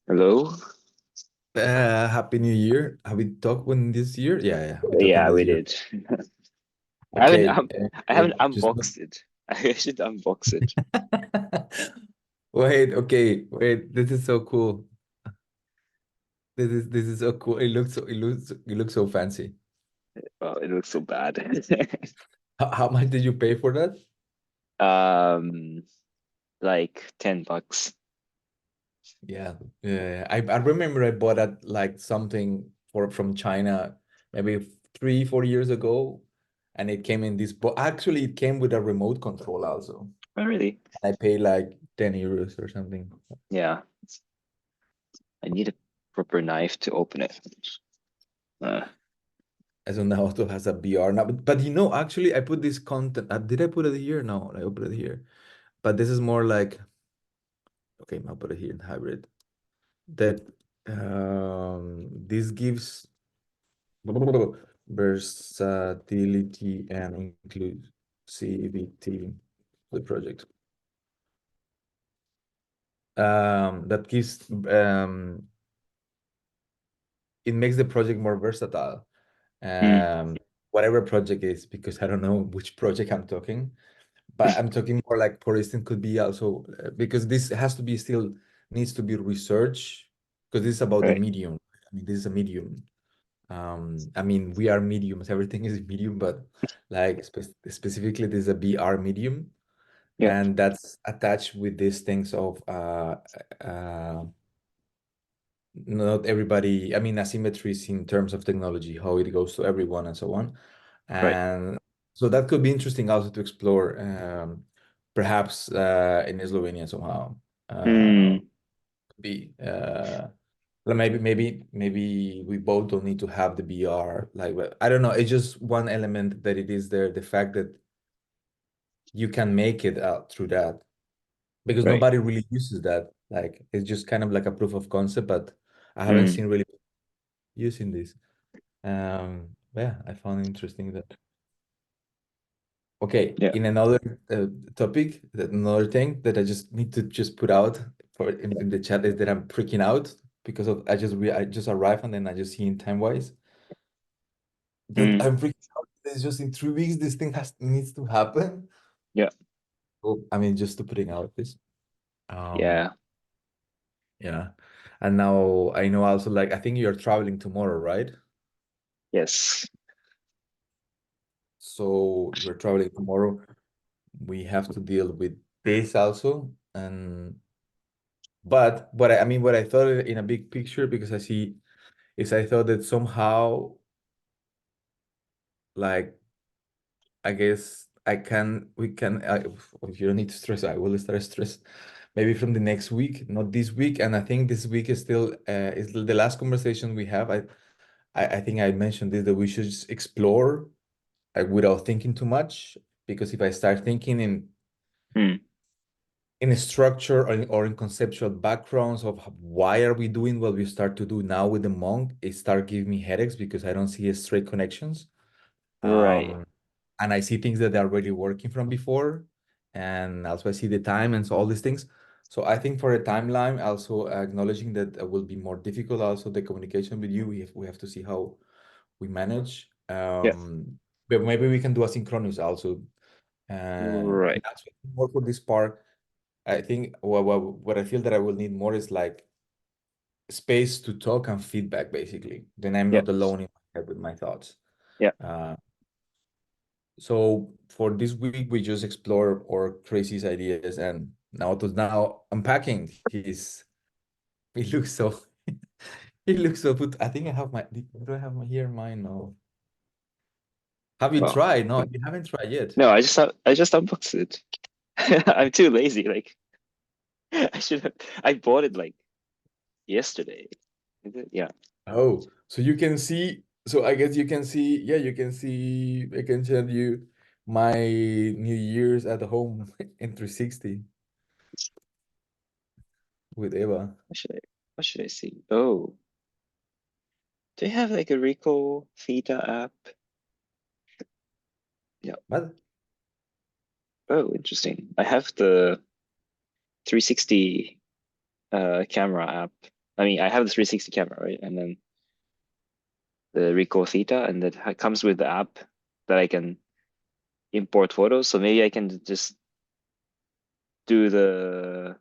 Hello? Happy New Year. Have we talked when this year? Yeah, we talked in Yeah, this we year. did. I haven't Okay. I haven't Just unboxed it. I should unbox it. wait. Okay, wait. This is so cool. This is so cool. It looks so fancy. Oh, it looks so bad. How much did you pay for that? Um, like $10. Yeah, yeah. I remember I bought that like something from China maybe 3, 4 years ago, and it came in this box. Actually, it came with a remote control also. Oh, really? I paid like 10 euros or something. Yeah. I need a proper knife to open it. Uh, As of now, Naoto has a VR now, but actually, I put this content. Did I put it here? No, I put it here. But this is more like, okay, I'll put it here in hybrid. That this gives versatility and inclusivity to the project. That gives it makes the project more versatile. hmm, Um, whatever project is, because I don't know which project I'm talking. But I'm talking more like, for instance, could be also because this has to be still needs to be research because this is about the right. medium. I mean, this is a medium. I mean, we are mediums. Everything is medium, but like specifically, this is a BR medium, Yep, and that's attached with these things of not everybody. I mean, asymmetries in terms of technology, how it goes to everyone, and so on. right. And so that could be interesting also to explore, perhaps in Slovenia somehow. Uh, Hmm, be well, maybe we both don't need to have the BR. Like, but I don't know. It's just one element that it is there. The fact that you can make it out through that because right. nobody really uses that. Like, it's just kind of like a proof of concept, but I haven't Hmm, seen really using this. Yeah, I found it interesting that. Okay, yeah. in another topic, another thing that I just need to just put out for in the chat is that I'm freaking out because of I just arrived and then I just see in time wise that Hmm, I'm freaking out. It's just in 3 weeks this thing has needs to happen. yeah. So, I mean, just to putting out this. Um, Yeah. yeah, and now I know also like I think you're traveling tomorrow, right? Yes. So we're traveling tomorrow. We have to deal with this also, and but I mean, what I thought in a big picture, because I see, is I thought that somehow, like, I guess we can, if you don't need to stress, I will start stress maybe from the next week, not this week. And I think this week is still, is the last conversation we have. I think I mentioned this, that we should just explore without thinking too much, because if I start thinking Hmm, in a structure or in conceptual backgrounds of why are we doing what we start to do now with the monk, it start giving me headaches because I don't see a straight connections. right. Um, and I see things that are already working from before, and also I see the time and so all these things. So I think for a timeline, also acknowledging that it will be more difficult. Also, the communication with you, we have to see how we manage. Yeah. But maybe we can do asynchronous also. And Right. that's more for this part. I think what I feel that I will need more is like space to talk and feedback, basically. Then I'm Yeah. not alone in my head with my thoughts. Yeah. Uh, so for this week, we just explore our craziest ideas, and now unpacking his. It looks so. It looks so put. I think I have my. Do I have my here? Mine? No. Have you Well, tried? No, you haven't tried yet. no, I just unboxed it. I'm too lazy. Like I should have. I bought it like yesterday. Is it? Yeah. Oh, so you can see. So I guess you can see. Yeah, you can see. I can tell you my New Year's at home in 360 with Eva. What should I? What should I see? Oh, do you have like a Rico Theta app? Yeah. What? Oh, interesting. I have the 360 camera app. I mean, I have the 360 camera, right? And then the Ricoh Theta, and that comes with the app that I can import photos. So maybe I can just do the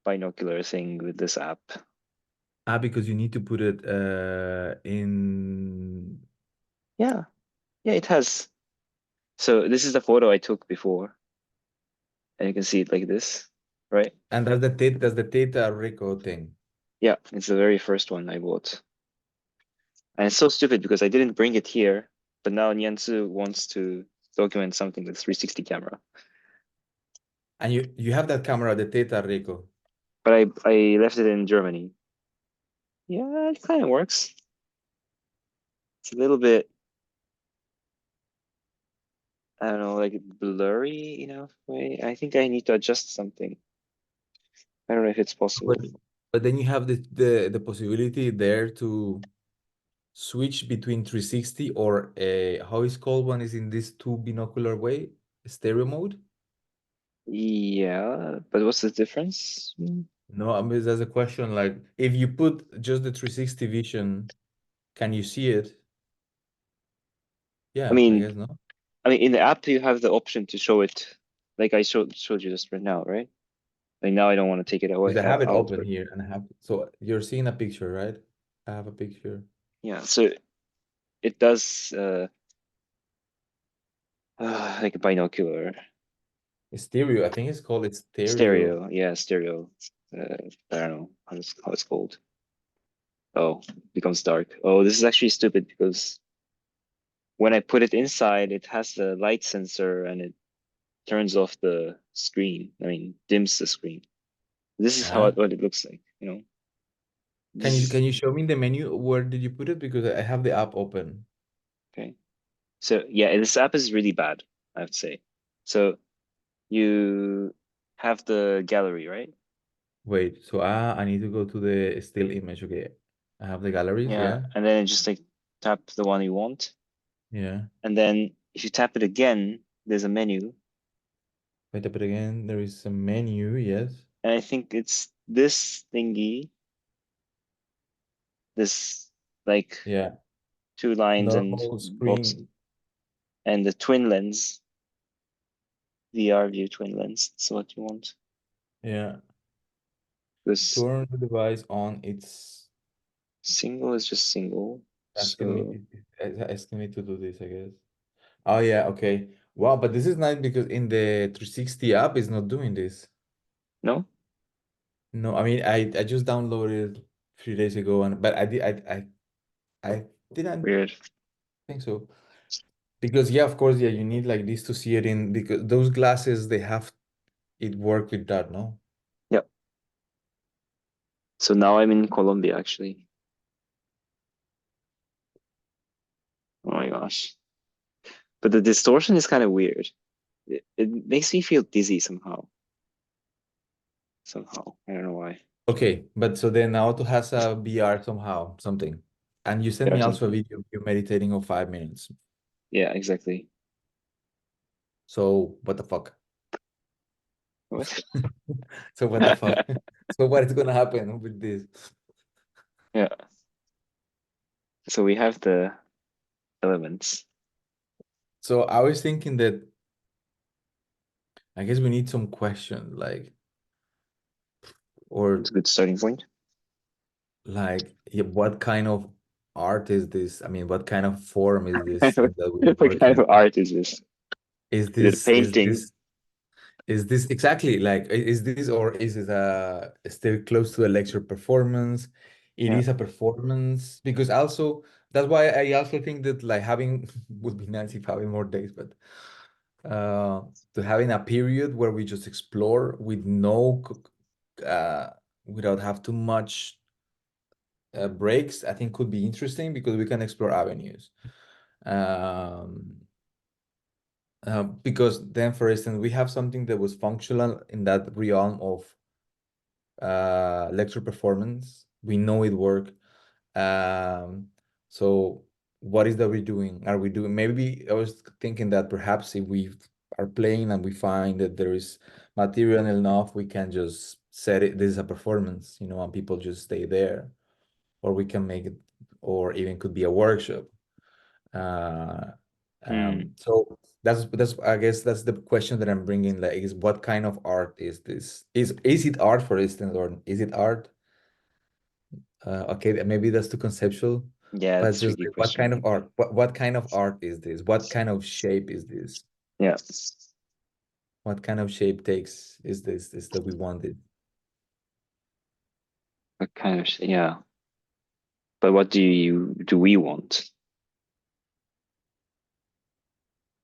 binocular thing with this app. Ah, because you need to put it in. Yeah, yeah, it has. So this is the photo I took before, and you can see it like this, right? And that's the Theta Rico thing. Yeah, it's the very first one I bought. And it's so stupid because I didn't bring it here, but now Nianzu wants to document something with 360 camera. And you have that camera, the Theta Rico. But I left it in Germany. Yeah, it kind of works. It's a little bit, I don't know, like blurry, way. I think I need to adjust something. I don't know if it's But possible. but then you have the possibility there to switch between 360 or how is called one is in this two binocular way, stereo mode. Yeah, but what's the difference? No, I mean there's a question like if you put just the 360 vision, can you see it? I Yeah, I mean, guess no. in the app you have the option to show it, like I showed you just right now, right? Like now I don't want to take it away Because I have it out, open but here and I have so you're seeing a picture, right? I have a picture. yeah. So it does like a binocular Stereo, I think it's called it's stereo. stereo. Yeah, stereo. I don't know how it's called. Oh, becomes dark. Oh, this is actually stupid because when I put it inside, it has the light sensor and it turns off the screen. I mean, dims the screen. This is Yeah. what it looks like, Can This you is can you show me the menu? Where did you put it? Because I have the app open. okay. So yeah, this app is really bad, I have to say. So you have the gallery, right? Wait, so I need to go to the still image. Okay. I have the galleries, Yeah, yeah. and then just like tap the one you want, Yeah. and then if you tap it again, there's a menu, Wait up it again. There is a menu, yes. and I think it's this thingy, this like Yeah. two lines and Normal box, screen. and the twin lens, VR view twin lens. That's what you want. Yeah. Because Turn the device on. It's single is just single. So asking me to do this, I guess. Oh yeah, okay. Wow, but this is nice because in the 360 app it's not doing this. no, No, I mean I just downloaded 3 days ago and but I didn't weird. think so. Because yeah, of course, yeah, you need like this to see it in because those glasses they have it work with that, no? Yep. So now I'm in Colombia actually. Oh my gosh. But the distortion is kind of weird. It makes me feel dizzy somehow. Somehow. I don't know why. Okay, but so then Naoto has a VR somehow, something. And you sent Yeah, me also a something. video of you meditating of 5 minutes. Yeah, exactly. So what the fuck? What? So what the fuck? So what is gonna happen with this? Yeah. So we have the elements. So I was thinking that I guess we need some question or It's a good starting point. like yeah, what kind of art is this? I mean, what kind of form is this thing that we're What kind working of on? art is this? Is Is it a this is painting? this is this exactly like is this or is it still close to a lecture performance? It Yeah. is a performance because also that's why I also think that like having would be nice if having more days, but to having a period where we just explore with without have too much breaks, I think could be interesting because we can explore avenues. Um, because then, for instance, we have something that was functional in that realm of lecture performance. We know it worked. Um, so what is that we're doing? Are we doing maybe I was thinking that perhaps if we are playing and we find that there is material enough, we can just set it, this is a performance, and people just stay there, or we can make it, or even could be a workshop. Uh, Mm. so that's I guess that's the question that I'm bringing. Like, is what kind of art is this? Is it art, for instance, or is it art? Okay, maybe that's too conceptual, Yeah, but it's a just tricky like, what question. kind of art? What kind of art is this? What kind of shape is this? Yeah. What kind of shape takes is this? Is that we wanted? What kind of, yeah. But what do we want?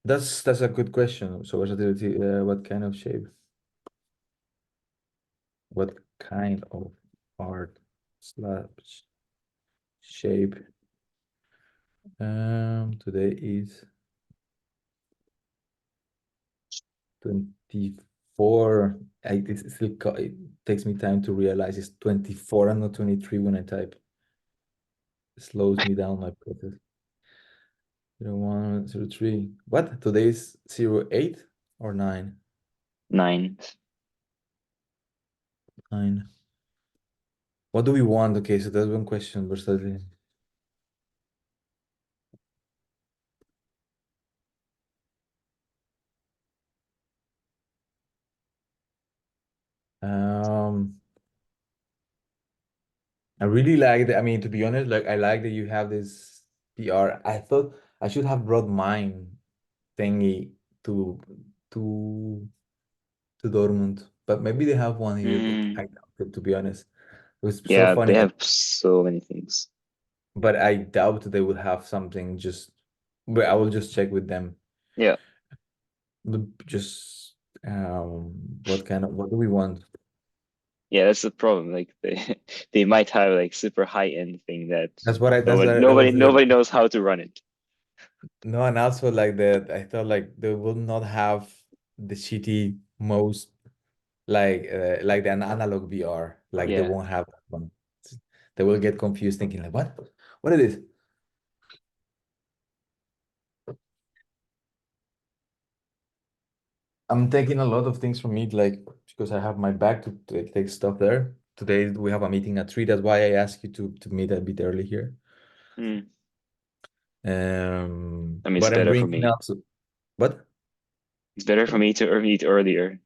That's a good question. So versatility, what kind of shape? What kind of art slash shape? Today is 24. It still it takes me time to realize it's 24 and not 23 when I type. It slows me down my process. 01, 03. What? Today is 08 or 9? 9. 9. What do we want? Okay, so that's one question, versatility. Um, I really like that. I mean, to be honest, like I like that you have this PR. I thought I should have brought mine thingy to to to Dortmund, but maybe they have one here, but Mm. I doubt it, to be honest. It was so Yeah, they funny, have so many things. but I doubt they would have something just, but I will just check with them. Yeah. But just what do we want? Yeah, that's the problem. Like they they might have like super high end thing that That's that was nobody knows how to run it. no, and also like that I thought like they will not have the shitty most like the analog VR, like they Yeah. won't have that one. They will get confused thinking like what is this? I'm taking a lot of things from it, like because I have my bag to take stuff there. Today we have a meeting at 3. That's why I asked you to meet a bit early here. Mm. I mean, it's But I'm better for bringing me. also, but It's better for me to meet earlier.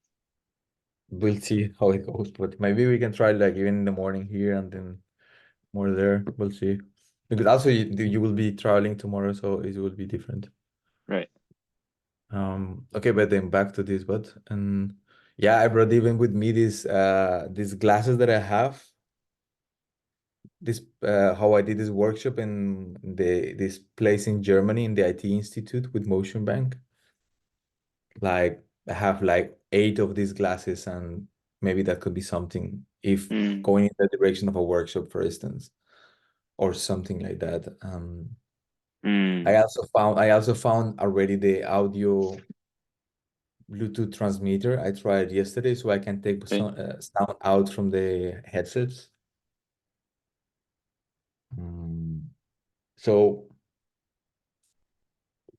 we'll see how it goes. But maybe we can try like even in the morning here and then more there. We'll see. Because also you will be traveling tomorrow, so it will be different. Right. Okay, but then back to this, but and yeah, I brought even with me these glasses that I have. This how I did this workshop in this place in Germany in the IT Institute with Motion Bank. Like I have like 8 of these glasses, and maybe that could be something if Mm. going in the direction of a workshop, for instance, or something like that. Mm. I also found already the audio Bluetooth transmitter. I tried yesterday, so I can take Right. some sound out from the headsets. Mm, So,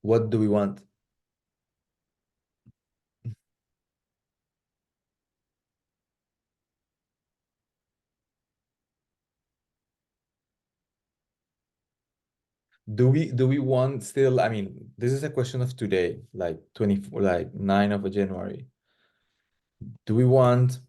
what do we want? Do we want still? I mean, this is a question of today, like 24, like 9 of January. Do we want?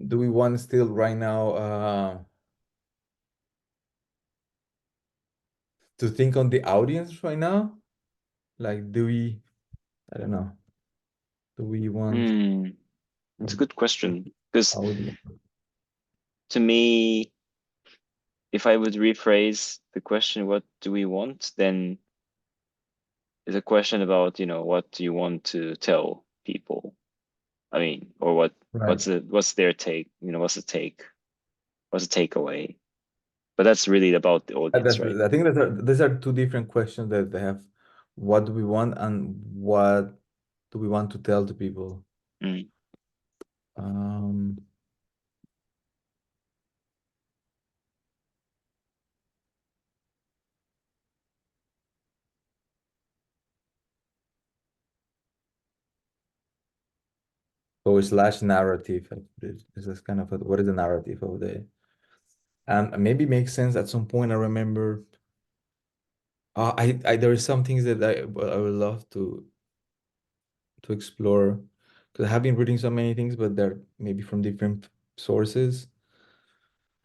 Do we want still right now to think on the audience right now? Like, do we? I don't know. Do we want Mm. It's a good question because audience? to me, if I would rephrase the question, what do we want? Then it's a question about, what do you want to tell people? I mean, or Right. what's their take? What's the take? What's the takeaway? But that's really about the audience, right? I think that these are two different questions that they have. What do we want and what do we want to tell to people? Mm. Um, So slash narrative. This is kind of what is the narrative of the and maybe makes sense at some point. I remember I there are some things that I would love to explore because I have been reading so many things, but they're maybe from different sources.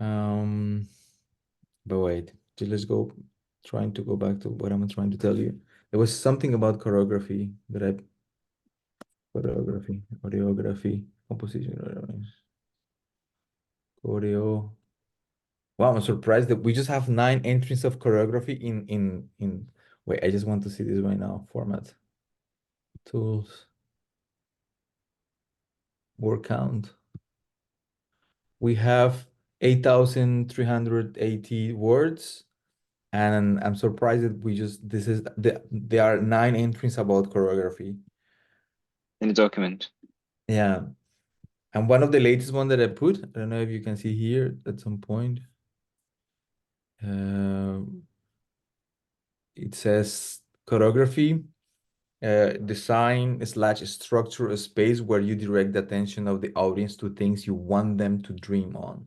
Um, but wait, let's go trying to go back to what I'm trying to tell you. There was something about choreography that I choreography, composition, choreo. Wow, I'm surprised that we just have 9 entries of choreography in. Wait, I just want to see this right now. Format, tools, word count. We have 8,380 words, and I'm surprised that we just there are 9 entries about choreography. In the document. Yeah, and one of the latest one that I put, I don't know if you can see here at some point. Uh, it says choreography. Design slash structure a space where you direct the attention of the audience to things you want them to dream on.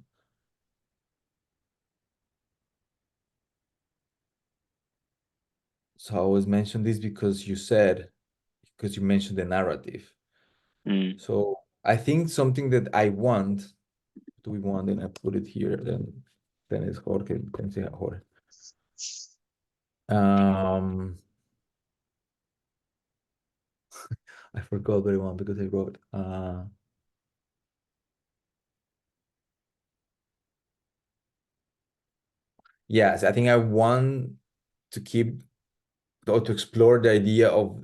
So I always mention this because you mentioned the narrative. Mm. So I think something that I want, do we want, and I put it here, then it's Jorge, can say Jorge. Um, I forgot what I want because I wrote, yes, I think I want to keep or to explore the idea of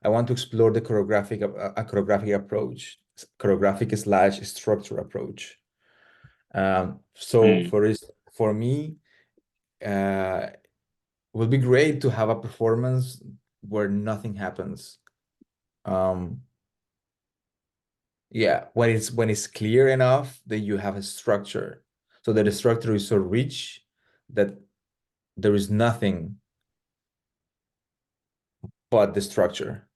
I want to explore the choreographic approach, choreographic slash structure approach. So Mm. for me, it would be great to have a performance where nothing happens. Um, yeah, when it's clear enough that you have a structure, so that the structure is so rich that there is nothing but the structure.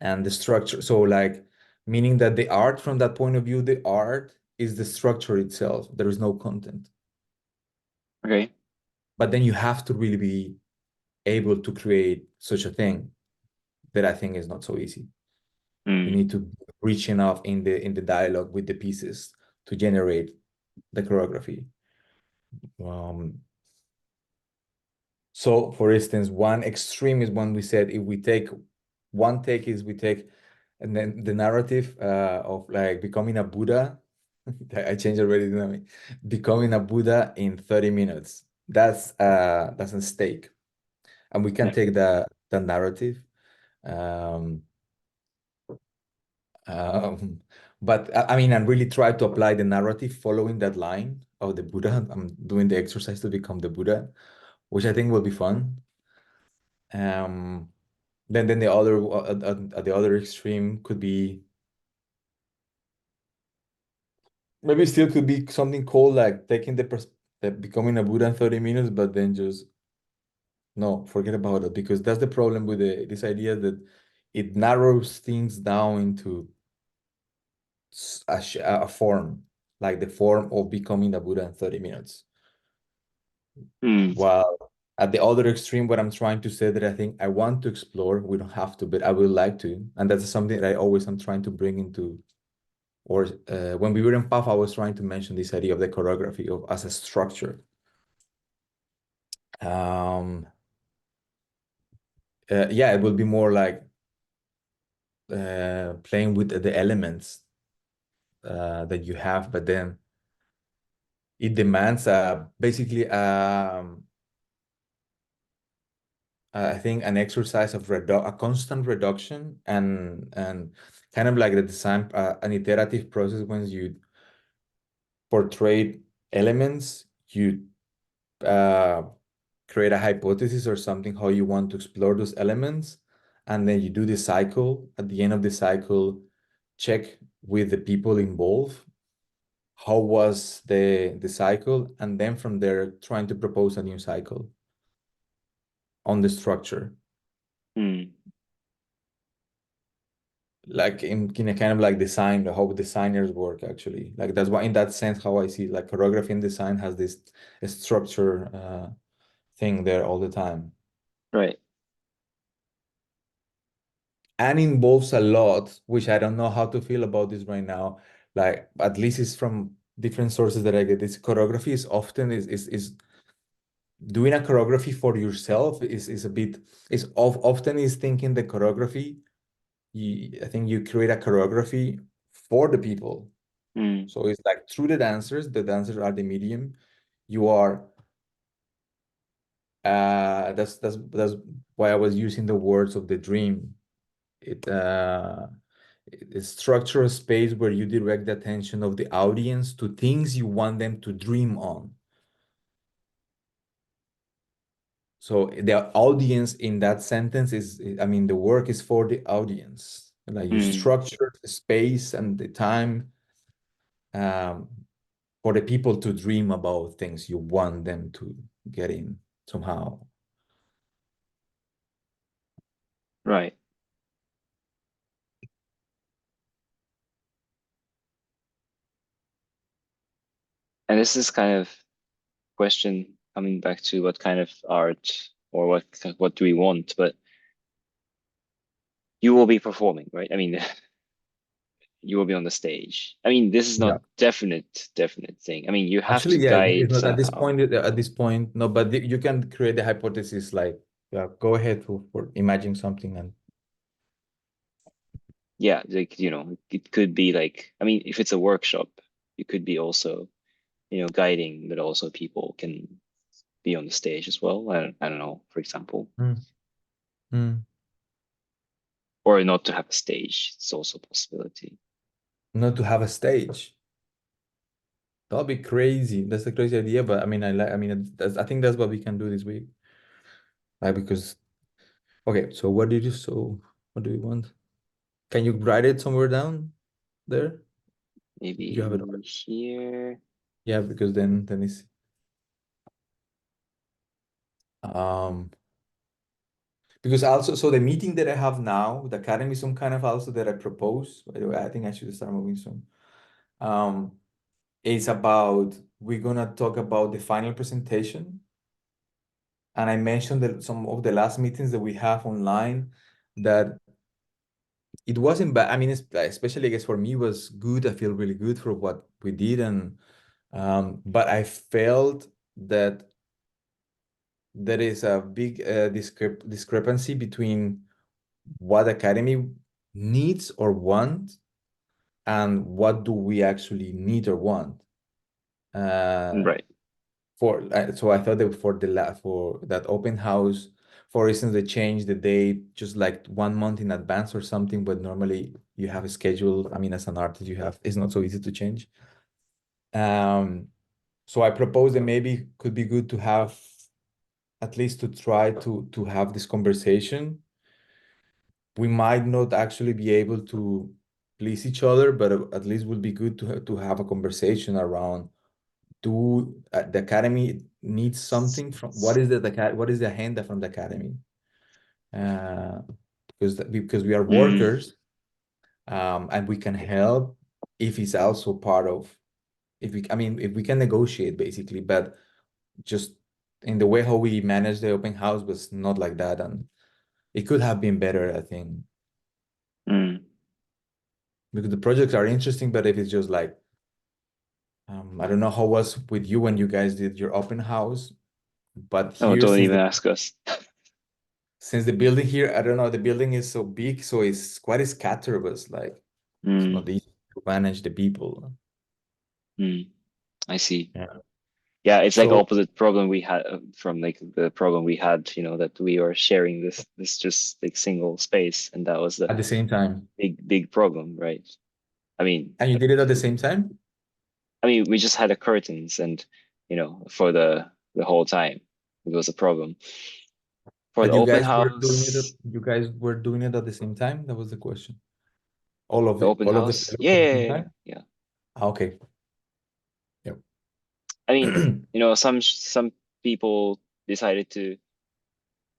And the structure, so like meaning that the art from that point of view, the art is the structure itself. There is no content. Okay. But then you have to really be able to create such a thing that I think is not so easy. You Mm. need to reach enough in the dialogue with the pieces to generate the choreography. Um, so for instance, one extreme is when we said if we take one take is we take and then the narrative of like becoming a Buddha. I changed already, didn't I? Becoming a Buddha in 30 minutes. That's a stake. And we can Yeah. take the narrative. Um, um, but I mean, and really try to apply the narrative following that line of the Buddha. I'm doing the exercise to become the Buddha, which I think will be fun. Um, then the other at the other extreme could be maybe still could be something called like taking becoming a Buddha in 30 minutes, but then just no, forget about it because that's the problem with this idea that it narrows things down into a form, like the form of becoming a Buddha in 30 minutes. Mm. While at the other extreme, what I'm trying to say that I think I want to explore, we don't have to, but I would like to. And that's something that I always am trying to bring into, or when we were in PAF, I was trying to mention this idea of the choreography of as a structure. Um, yeah, it will be more like playing with the elements that you have, but then it demands basically I think an exercise of a constant reduction and kind of like the design an iterative process when you portray elements, you uh, create a hypothesis or something how you want to explore those elements, and then you do the cycle. At the end of the cycle, check with the people involved how was the cycle, and then from there trying to propose a new cycle on the structure. Mm. like in a kind of like design, how designers work actually. Like that's why in that sense how I see like choreography and design has this structure thing there all the time. Right. And involves a lot, which I don't know how to feel about this right now. Like at least it's from different sources that I get. This choreography is often is doing a choreography for yourself is a bit often is thinking the choreography. I think you create a choreography for the people. Mm. So it's like through the dancers are the medium. You are that's why I was using the words of the dream. It structure a space where you direct the attention of the audience to things you want them to dream on. So the audience in that sentence is, I mean, the work is for the audience. Like you Mm. structure the space and the time um, for the people to dream about things you want them to get in somehow. Right. And this is kind of question coming back to what kind of art or what do we want, but you will be performing, right? I mean, you will be on the stage. I mean, this is not Yeah. definite thing. I mean, you have Actually, to yeah, it's guide not at this somehow. point. At this point, no. But you can create the hypothesis. Like, yeah, go ahead for imagine something and Yeah, like, it could be like, I mean, if it's a workshop, you could be also, guiding, but also people can be on the stage as well. I don't know, for example, Mm, mm. or not to have a stage. It's also a possibility. Not to have a stage. That'll be crazy. That's a crazy idea. But I mean, I like. I mean, I think that's what we can do this week. Right? Because okay. So what did you? So what do you want? Can you write it somewhere down there? You have it Maybe already. here. Yeah, because then it's um because also so the meeting that I have now, the academy, some kind of also that I propose. By the way, I think I should start moving soon. Um, it's about we're gonna talk about the final presentation, and I mentioned that some of the last meetings that we have online that it wasn't bad. I mean, especially I guess for me was good. I feel really good for what we did, and but I felt that there is a big discrepancy between what academy needs or want and what do we actually need or want. Uh, Right. so I thought that for that open house, for instance, they changed the date just like 1 month in advance or something, but normally you have a schedule. I mean, as an artist, you have it's not so easy to change. Um, so I propose that maybe could be good to have at least to try to have this conversation. We might not actually be able to please each other, but at least would be good to have a conversation around do the academy needs something from what is the agenda from the academy uh, because we are Mm. workers and we can help if it's also part of if we I mean if we can negotiate basically but just in the way how we managed the open house was not like that and it could have been better I think Mm. because the projects are interesting but if it's just like I don't know how it was with you when you guys did your open house but Oh, here don't even ask us. since the building here, I don't know, the building is so big, so it's quite scattered, but it's like it's not Mm. easy to manage the people. Mm. I see. Yeah. Yeah, it's like So opposite problem we had from like the problem we had, that we were sharing this just like single space, and that was the at the same time, big problem, right? I mean, and you did it at the same time, we just had the curtains, and for the whole time it was a problem for the but open house. you guys were doing it at the same time. That was the question. The open All of the house, fellows yeah, at the yeah, same yeah, yeah. time. Yeah. Ah, okay. Yep. I mean, some people decided to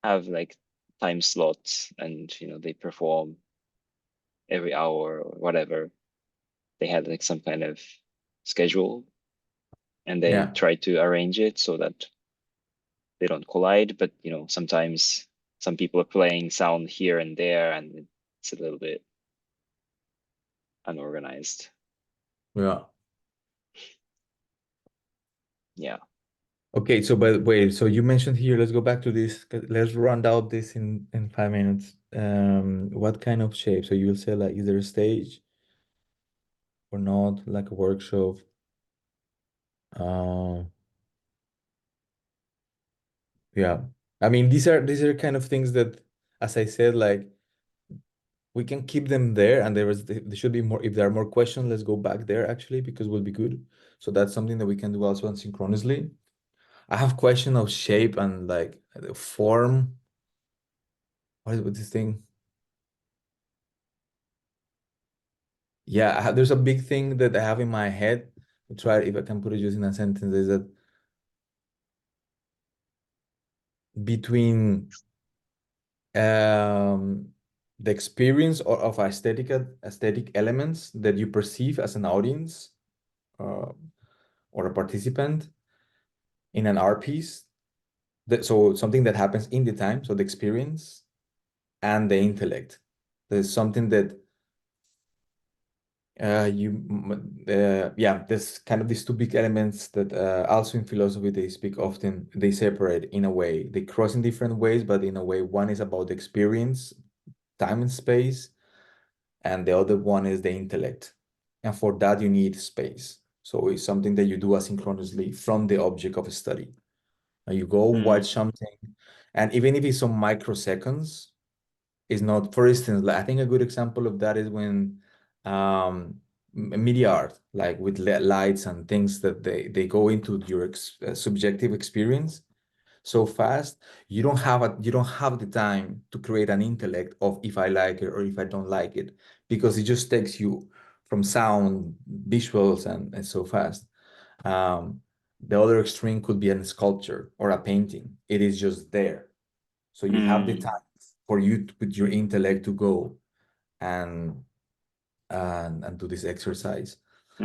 have like time slots, and they perform every hour or whatever. They had like some kind of schedule, and they Yeah. tried to arrange it so that they don't collide. But sometimes some people are playing sound here and there, and it's a little bit unorganized. Yeah. Yeah. Okay, so but wait, so you mentioned here, let's go back to this. Let's round out this in 5 minutes. What kind of shape? So you will say like, is there a stage or not, like a workshop? Uh, yeah. I mean, these are kind of things that, as I said, like we can keep them there, and there should be more. If there are more questions, let's go back there actually because we'll be good. So that's something that we can do also asynchronously. I have question of shape and like the form. What is with this thing? Yeah, there's a big thing that I have in my head. I'll try if I can put it just in a sentence. Is that between um, the experience of aesthetic elements that you perceive as an audience uh, or a participant in an art piece. So something that happens in the time, so the experience and the intellect. There's something that yeah, there's kind of these two big elements that also in philosophy they speak often. They separate in a way. They cross in different ways, but in a way, one is about the experience, time and space, and the other one is the intellect. And for that, you need space. So it's something that you do asynchronously from the object of study. You go Mm, watch something, and even if it's some microseconds, it's not. For instance, like, I think a good example of that is when media art, like with lights and things that they go into your subjective experience so fast, you don't have the time to create an intellect of if I like it or if I don't like it, because it just takes you from sound, visuals, and so fast. Um, the other extreme could be a sculpture or a painting. It is just there. So you have the mm, time for you to put your intellect to go and and do this exercise.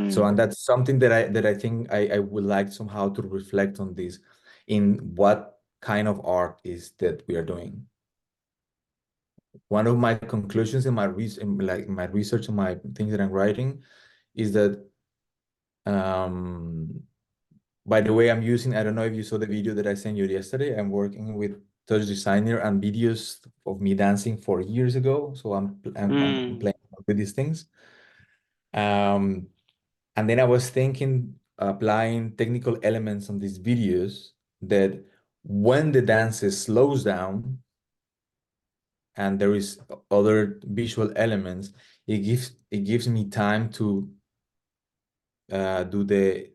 So, mm, and that's something that I think I would like somehow to reflect on this in what kind of art is that we are doing. One of my conclusions in like my research and my things that I'm writing is that um by the way, I'm using, I don't know if you saw the video that I sent you yesterday. I'm working with Touch Designer and videos of me dancing 4 years ago. So I'm mm, playing with these things. Um, and then I was thinking applying technical elements on these videos that when the dance slows down and there is other visual elements, it gives me time to do the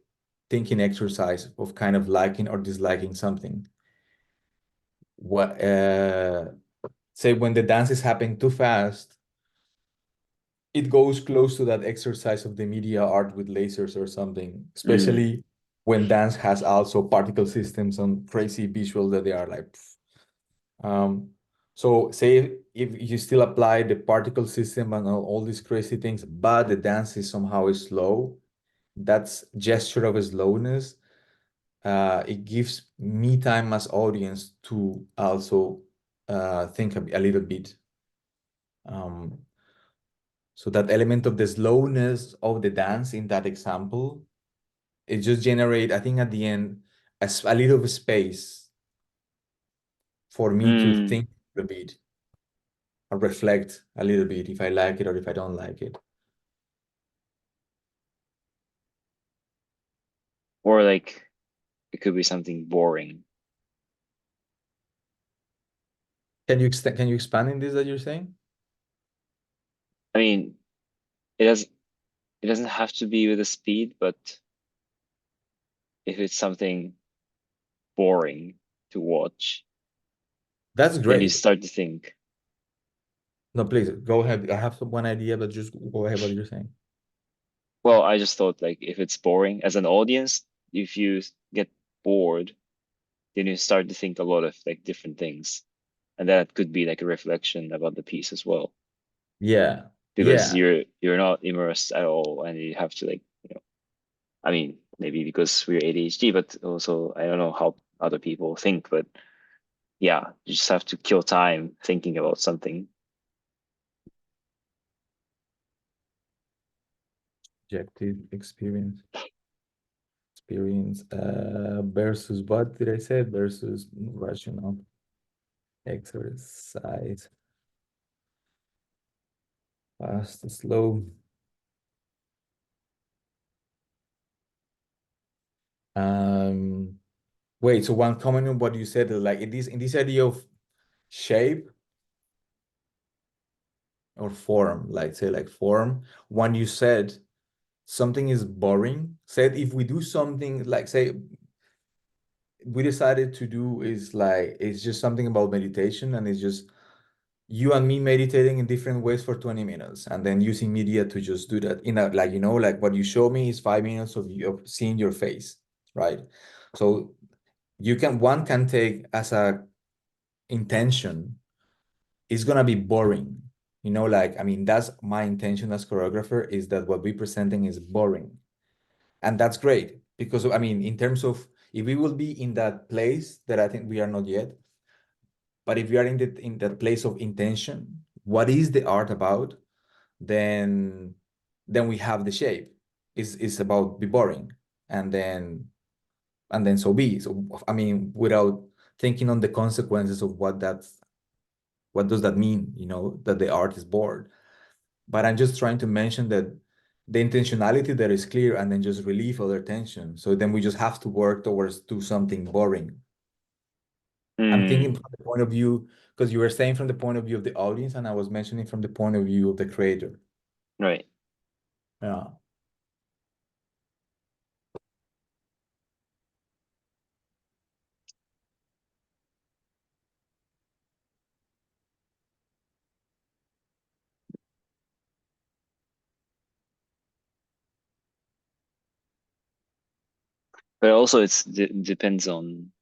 thinking exercise of kind of liking or disliking something. What say when the dance is happening too fast, it goes close to that exercise of the media art with lasers or something, mm, especially when dance has also particle systems and crazy visuals that they are like pff. So say if you still apply the particle system and all these crazy things, but the dance is somehow slow, that's gesture of slowness. It gives me time as audience to also think a little bit. Um, so that element of the slowness of the dance in that example, it just generate, I think at the end, a little space for me to mm. think a bit or reflect a little bit if I like it or if I don't like it. Or like it could be something boring. Can you expand in this that you're saying? I mean, it does it doesn't have to be with the speed, but if it's something boring to watch, That's then you great. start to think, No, please go ahead. I have one idea, but just go ahead what you're saying. well, I just thought like if it's boring as an audience, if you get bored, then you start to think a lot of like different things. And that could be like a reflection about the piece as well. Yeah. because Yeah, you're not immersed at all, and you have to like, I mean, maybe because we're ADHD, but also I don't know how other people think, but yeah, you just have to kill time thinking about something. objective experience versus what did I say? Versus rational exercise, fast, slow. Um, Wait, so one comment on what you said, like in this idea of shape or form, like say like form, when you said something is boring, said if we do something like say we decided to do is like it's just something about meditation and it's just you and me meditating in different ways for 20 minutes and then using media to just do that in a like like what you show me is 5 minutes of you of seeing your face, right? So one can take as a intention it's gonna be boring. Like I mean, that's my intention as choreographer is that what we presenting is boring. And that's great because I mean, in terms of if we will be in that place that I think we are not yet, but if we are in that place of intention, what is the art about? Then we have the shape. It's about be boring. And then so be. So I mean, without thinking on the consequences of what does that mean, that the art is bored. But I'm just trying to mention that the intentionality there is clear and then just relieve other tension. So then we just have to work towards do something boring. I'm thinking Hmm. from the point of view, because you were saying from the point of view of the audience, and I was mentioning from the point of view of the creator. Right. Yeah. But also it's depends on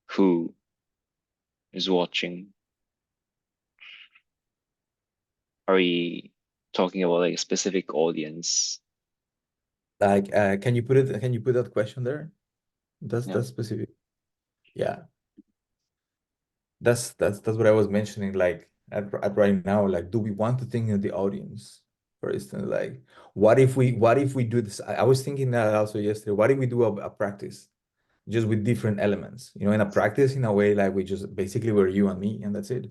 who is watching. Are we talking about like a specific audience? Like, can you put that question there? Yeah. That's specific. Yeah. That's what I was mentioning. Like at right now, like, do we want to think of the audience? For instance, like, what if we do this? I was thinking that also yesterday. What if we do a practice just with different elements? In a practice, in a way, like we just basically were you and me, and that's it.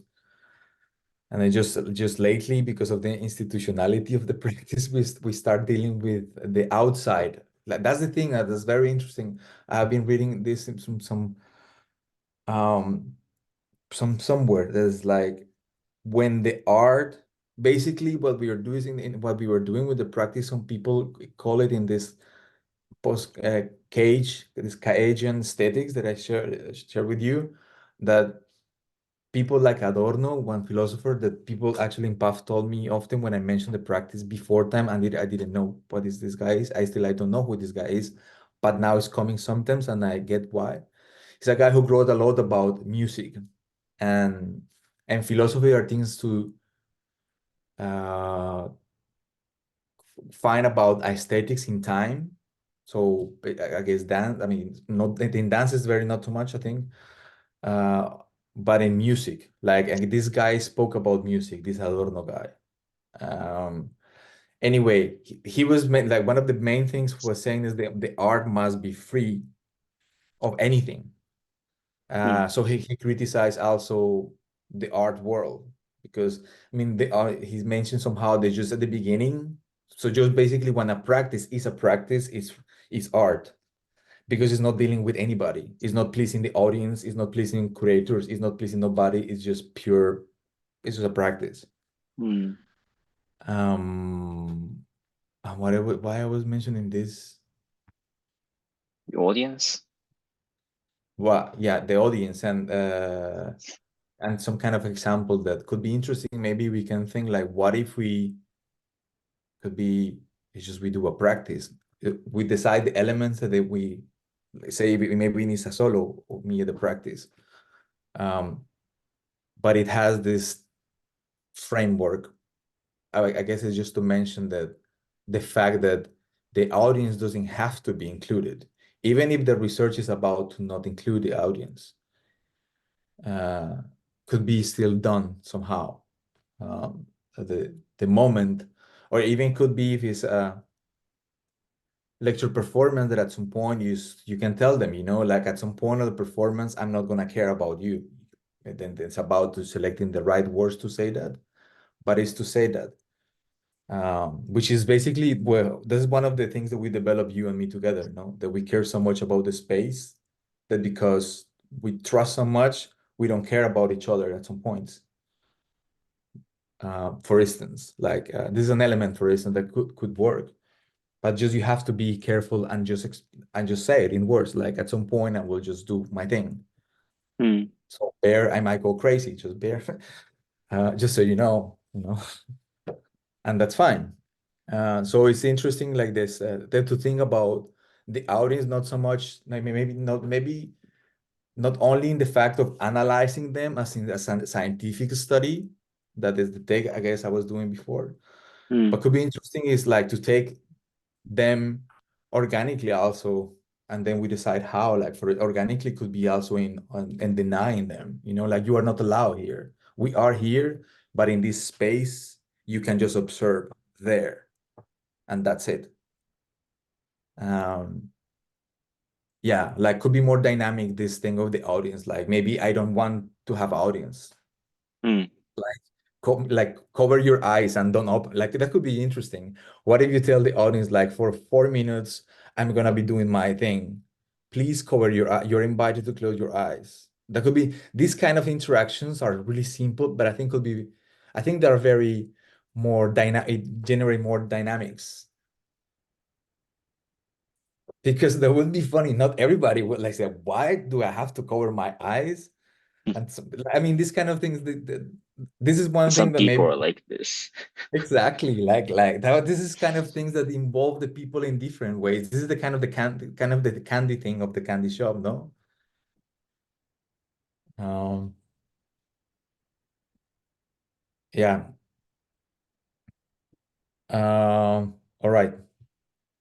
And I just lately, because of the institutionality of the practice, we start dealing with the outside. Like that's the thing that's very interesting. I've been reading this in um somewhere that's like when the art basically what we are doing in what we were doing with the practice, some people call it in this post cage this Cagean aesthetics that I share with you, that people like Adorno, one philosopher that people actually in PAF told me often when I mentioned the practice before time, and I didn't know what is this guy is. I don't know who this guy is, but now it's coming sometimes and I get why. He's a guy who wrote a lot about music and philosophy are things to uh, find about aesthetics in time. So I guess dance, I mean, not in dance is very not too much, I think. Uh, but in music, like and this guy spoke about music, this Adorno guy. Um, anyway, he was like one of the main things was saying is that the art must be free of anything. Hmm. So he criticized also the art world because I mean the art he's mentioned somehow they just at the beginning. So just basically when a practice is a practice, is art because it's not dealing with anybody. It's not pleasing the audience. It's not pleasing curators. It's not pleasing nobody. It's just pure. It's just a practice. Hmm. Why I was mentioning this? The audience? Well, yeah, the audience and some kind of example that could be interesting. Maybe we can think like, what if we could be? It's just we do a practice. We decide the elements that we say maybe it's a solo or me at the practice. Um, but it has this framework I guess it's just to mention that the fact that the audience doesn't have to be included, even if the research is about to not include the audience, uh, could be still done somehow. The moment, or even could be if it's a lecture performance that at some point you can tell them, like at some point of the performance, I'm not gonna care about you. And then it's about to selecting the right words to say that, but it's to say that. Which is basically, well, this is one of the things that we develop, you and me together, that we care so much about the space that because we trust so much, we don't care about each other at some points. For instance, like this is an element, for instance, that could work, but just you have to be careful and just say it in words. Like at some point, I will just do my thing. Hmm. So bear, I might go crazy, just bear, just so you know, and that's fine. So it's interesting like this, then to think about the audience, not so much, maybe not only in the fact of analyzing them as in a scientific study, that is the take I guess I was doing before, Hmm. but could be interesting is like to take them organically also, and then we decide how, like for it organically could be also in denying them, like you are not allowed here. We are here, but in this space, you can just observe there, and that's it. Um, yeah, like could be more dynamic, this thing of the audience. Like maybe I don't want to have audience. Hmm. Like like cover your eyes and don't open. Like that could be interesting. What if you tell the audience like for 4 minutes, I'm gonna be doing my thing. Please cover your you're invited to close your eyes. That could be, these kind of interactions are really simple, but I think they're very more dynamic, generate more dynamics. Because that would be funny. Not everybody would like say, why do I have to cover my eyes? And so, I mean, these kind of things, this is one Some thing that people maybe are like this. exactly like that. This is kind of things that involve the people in different ways. This is the kind of the candy thing of the candy shop, no? Um, yeah. All right.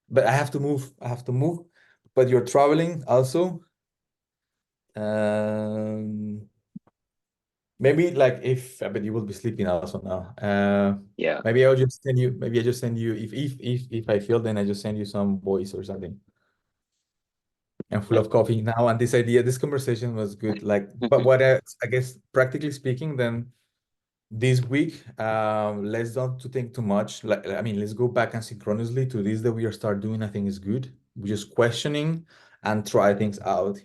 But I have to move. I have to move. But you're traveling also. Um, Maybe like if, but you will be sleeping also now. Yeah. Maybe I'll just send you. Maybe I just send you if I feel, then I just send you some voice or something. I'm full of coffee now, and this conversation was good. Like, but what I guess practically speaking, then this week, let's not to think too much. Like, I mean, let's go back and synchronously to this that we are start doing. I think is good. We're just questioning and try things out.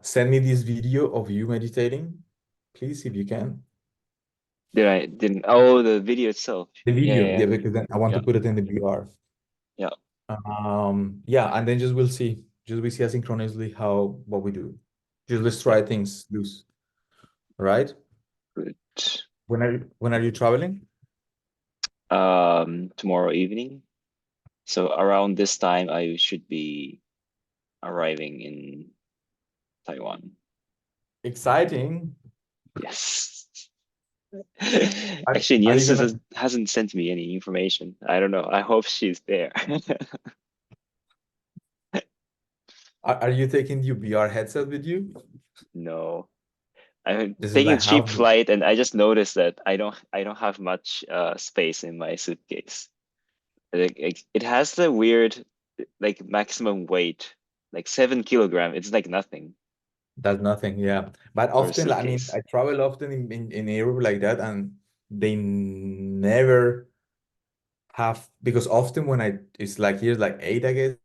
Send me this video of you meditating, please, if you can. Didn't oh, the video itself. The Yeah, video, yeah, yeah, because then I want to yeah, put it in the VR. yeah. Yeah, and then just we'll see. Just we see asynchronously how what we do. Just let's Yeah. try things loose. All right? Good. When are you traveling? Tomorrow evening. So around this time, I should be arriving in Taiwan. Exciting. Yes. Are, Actually, are you Niels gonna hasn't sent me any information. I don't know. I hope she's there. are you taking your VR headset with you? No, I'm This is taking a like cheap half the flight, and I just noticed that I don't have much space in my suitcase. It has the weird like maximum weight, like 7 kilogram. It's like nothing that's nothing, yeah. But for a often, I mean, suitcase. I travel often in Europe like that, and they never have, because often when it's like here's like 8, I guess.